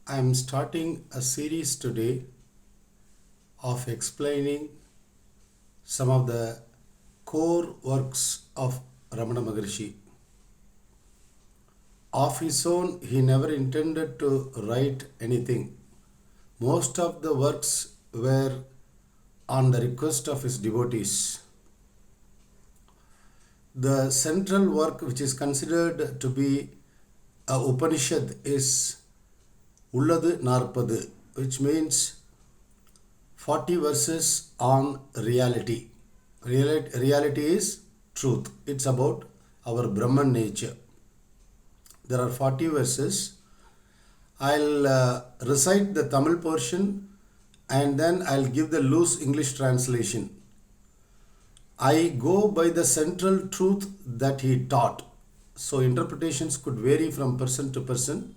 I am starting a series today of explaining some of the core works of Ramana Maharshi. Of his own, he never intended to write anything. Most of the works were on the request of his devotees. The central work, which is considered to be a Upanishad, is Ulladhu Naarpadhu, which means 40 verses on reality. Reality is truth. It's about our Brahman nature. There are 40 verses. I'll recite the Tamil portion and then I'll give the loose English translation. I go by the central truth that he taught. So interpretations could vary from person to person.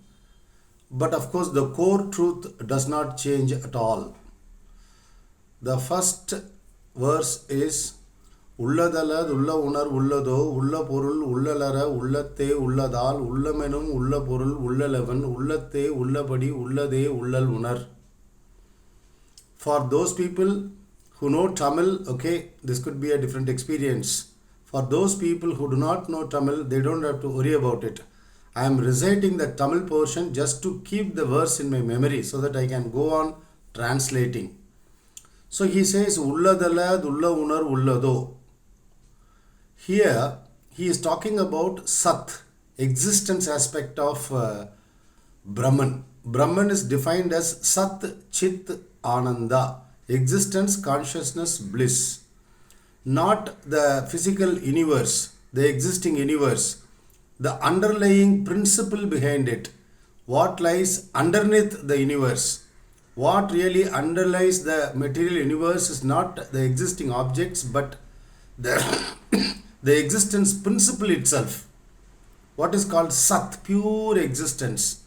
But of course, the core truth does not change at all. The first verse is Ulladalad ulla unar ullado ulla porul ullalara ullatte ulladal ullamenum ulla porul ullalavan ullatte ullabadi ullade ullal unar. For those people who know Tamil, okay, this could be a different experience. For those people who do not know Tamil, they don't have to worry about it. I am reciting the Tamil portion just to keep the verse in my memory so that I can go on translating. So he says, Ulladalad ulla unar ullado. Here he is talking about Sat, existence aspect of Brahman. Brahman is defined as Sat Chit Ananda, existence, consciousness, bliss. Not the physical universe, the existing universe, the underlying principle behind it, what lies underneath the universe. What really underlies the material universe is not the existing objects but the, the existence principle itself. What is called Sat, pure existence.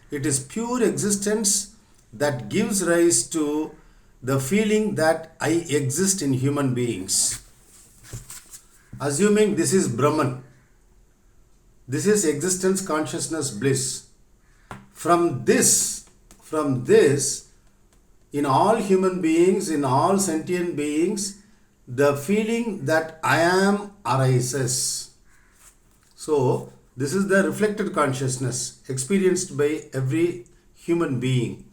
It is pure existence that gives rise to the feeling that I exist in human beings. Assuming this is Brahman, this is existence, consciousness, bliss. From this, in all human beings, in all sentient beings, the feeling that I am arises. So, this is the reflected consciousness experienced by every human being.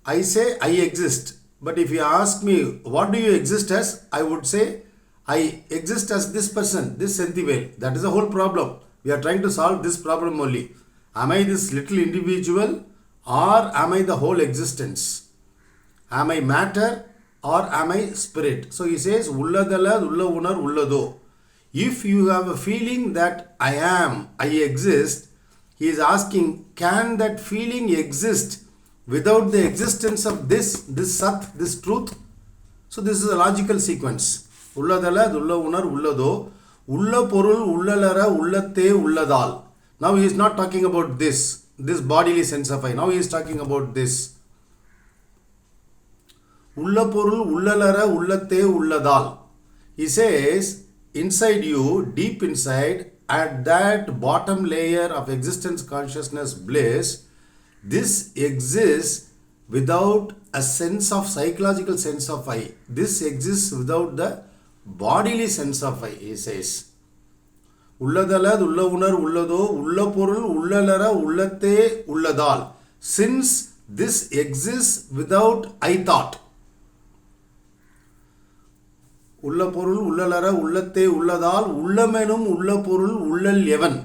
I say I exist, but if you ask me, what do you exist as? I would say, I exist as this person, this Sentivel. That is the whole problem. We are trying to solve this problem only. Am I this little individual or am I the whole existence? Am I matter or am I spirit? So he says, Ulladala, Ulla Unar, Ullado. If you have a feeling that I am, I exist, he is asking, can that feeling exist without the existence of this Sat, this truth? So this is a logical sequence. Ulladala, Ulla Unar, Ullado. Ulla Porul, Ullalara, Ullatte, Ulladal. Now he is not talking about this bodily sense of I. Now he is talking about this. Ulla Porul, Ullalara, Ullatte, Ulladal. He says, inside you, deep inside, at that bottom layer of existence, consciousness, bliss, this exists without a sense of psychological sense of I. This exists without the bodily sense of I, he says. Ulladalad, Ulla Unar, Ullado, Ulla Porul, Ullalara, Ullatte, Ulladal. Since this exists without I thought. Ulla Porul, Ullalara, Ullatte, Ulladal, Ullamenum, Ulla Porul, Ullal Yevan.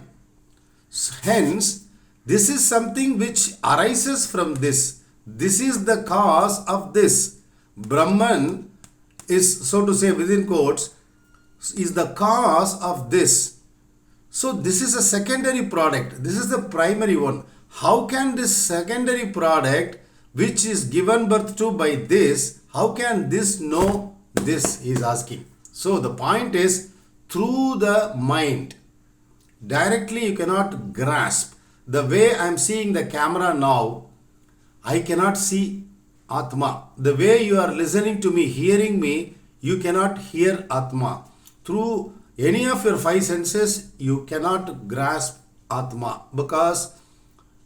Hence, this is something which arises from this. This is the cause of this. Brahman is, so to say, within quotes, is the cause of this. So this is a secondary product. This is the primary one. How can this secondary product, which is given birth to by this, how can this know this, he is asking. So the point is, through the mind, directly you cannot grasp. The way I am seeing the camera now, I cannot see Atma. The way you are listening to me, hearing me, you cannot hear Atma. Through any of your five senses, you cannot grasp Atma because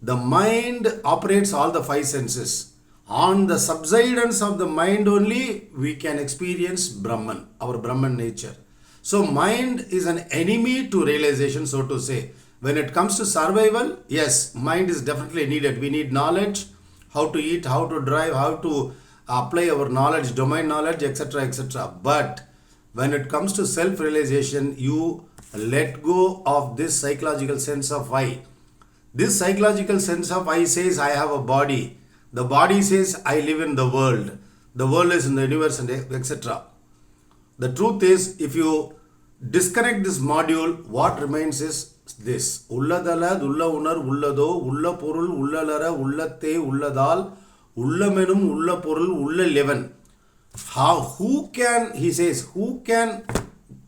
The mind operates all the five senses. On the subsidence of the mind only, we can experience Brahman, our Brahman nature. So, mind is an enemy to realization, so to say. When it comes to survival, yes, mind is definitely needed. We need knowledge, how to eat, how to drive, how to apply our knowledge, domain knowledge, etc., etc. But when it comes to self-realization, you let go of this psychological sense of I. This psychological sense of I says I have a body. The body says I live in the world. The world is in the universe, and etc. The truth is, if you disconnect this module, what remains is this. Ulladala, ulla unar, ullado, ulla porul, ullalara, ullatte, ulladal, ullamenum, ulla porul, ulla leven. Who can, he says, who can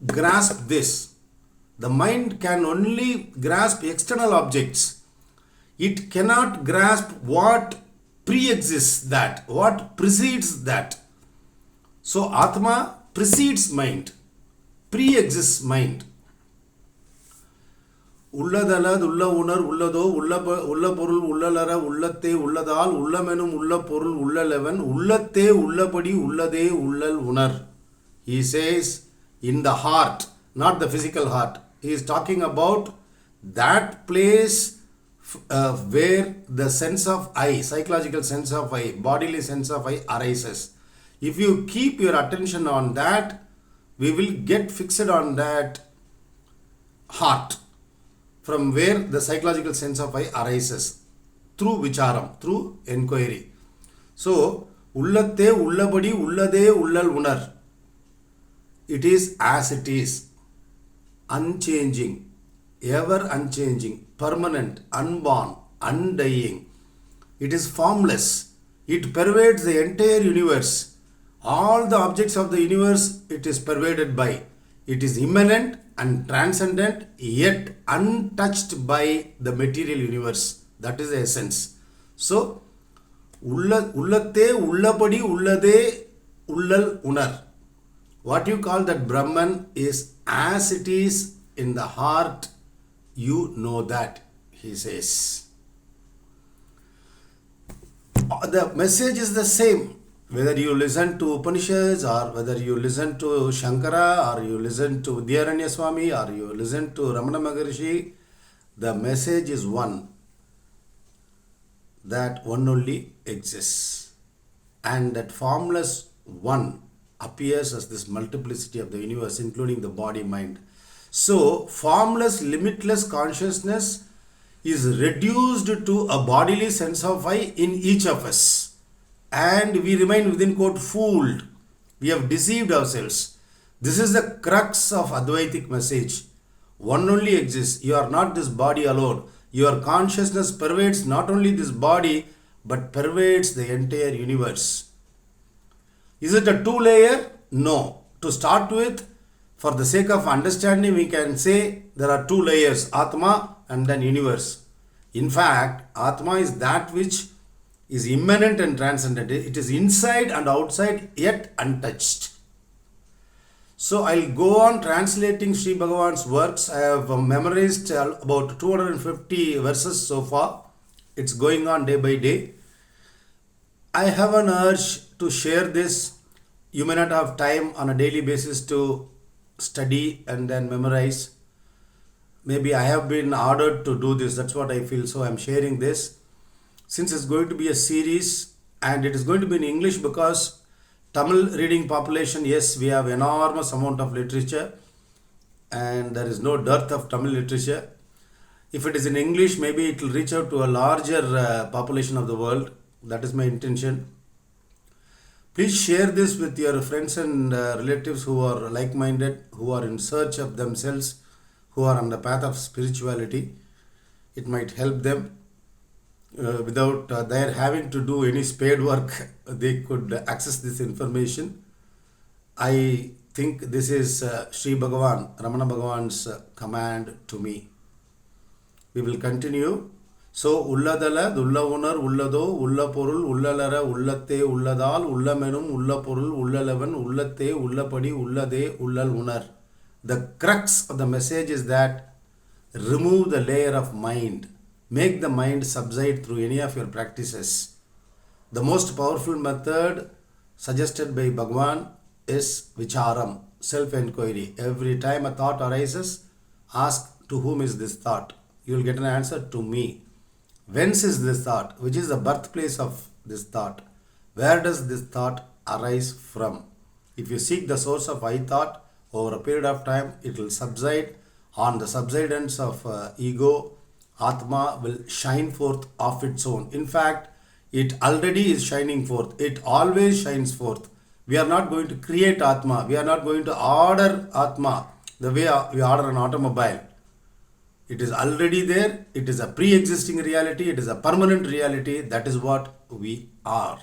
grasp this? The mind can only grasp external objects. It cannot grasp what pre-exists that, what precedes that. So Atma precedes mind, pre-exists mind. Ulladalad, ulla unar, ullado, ulla porul, ullalara, ullatte, ulladal, ullamenum, ulla porul, ullalevan, ullatte, ullapadi, ullade, ullal unar. He says in the heart, not the physical heart. He is talking about that place where the sense of I, psychological sense of I, bodily sense of I arises. If you keep your attention on that, we will get fixed on that heart, from where the psychological sense of I arises, through vicharam, through inquiry. So, ullatte, ullabadi, ullade, ullal unar. It is as it is, unchanging, ever unchanging, permanent, unborn, undying. It is formless. It pervades the entire universe. All the objects of the universe it is pervaded by. It is immanent and transcendent, yet untouched by the material universe. That is the essence. So, ullatte, ullapadi, ullade, ullal unar. What you call that Brahman is as it is in the heart, you know that, he says. The message is the same. Whether you listen to Upanishads, or whether you listen to Shankara, or you listen to Vidyaranya Swami, or you listen to Ramana Maharishi, the message is one. That one only exists. And that formless one appears as this multiplicity of the universe, including the body, mind. So, formless, limitless consciousness is reduced to a bodily sense of I in each of us. And we remain within quote fooled. We have deceived ourselves. This is the crux of Advaitic message. One only exists. You are not this body alone. Your consciousness pervades not only this body, but pervades the entire universe. Is it a two-layer? No. To start with, for the sake of understanding, we can say there are two layers, Atma and then universe. In fact, Atma is that which is immanent and transcendent. It is inside and outside, yet untouched. So I'll go on translating Sri Bhagavan's works. I have memorized about 250 verses so far. It's going on day by day. I have an urge to share this. You may not have time on a daily basis to study and then memorize. Maybe I have been ordered to do this. That's what I feel. So I'm sharing this. Since it's going to be a series and it is going to be in English, because Tamil reading population, yes, we have enormous amount of literature and there is no dearth of Tamil literature. If it is in English, maybe it will reach out to a larger population of the world. That is my intention. Please share this with your friends and relatives who are like-minded, who are in search of themselves, who are on the path of spirituality. It might help them. Without their having to do any spade work, they could access this information. I think this is Sri Bhagavan, Ramana Bhagavan's command to me. We will continue. So, Ulladala, Ulla Unar, Ullado, Ulla Porul, Ullalara, Ullatte, Ulladal, Ullamenum, Ulla Porul, Ullalevan, Ullatte, Ullapadi, Ullade, Ullal Unar. The crux of the message is that remove the layer of mind. make the mind subside through any of your practices. The most powerful method suggested by Bhagwan is vicharam, self-enquiry. Every time a thought arises, ask to whom is this thought. You will get an answer to me. Whence is this thought? Which is the birthplace of this thought? Where does this thought arise from? If you seek the source of I thought, over a period of time, it will subside. On the subsidence of ego, Atma will shine forth of its own. In fact, it already is shining forth. It always shines forth. We are not going to create Atma. We are not going to order Atma the way we order an automobile. It is already there. It is a pre-existing reality. It is a permanent reality. That is what we are.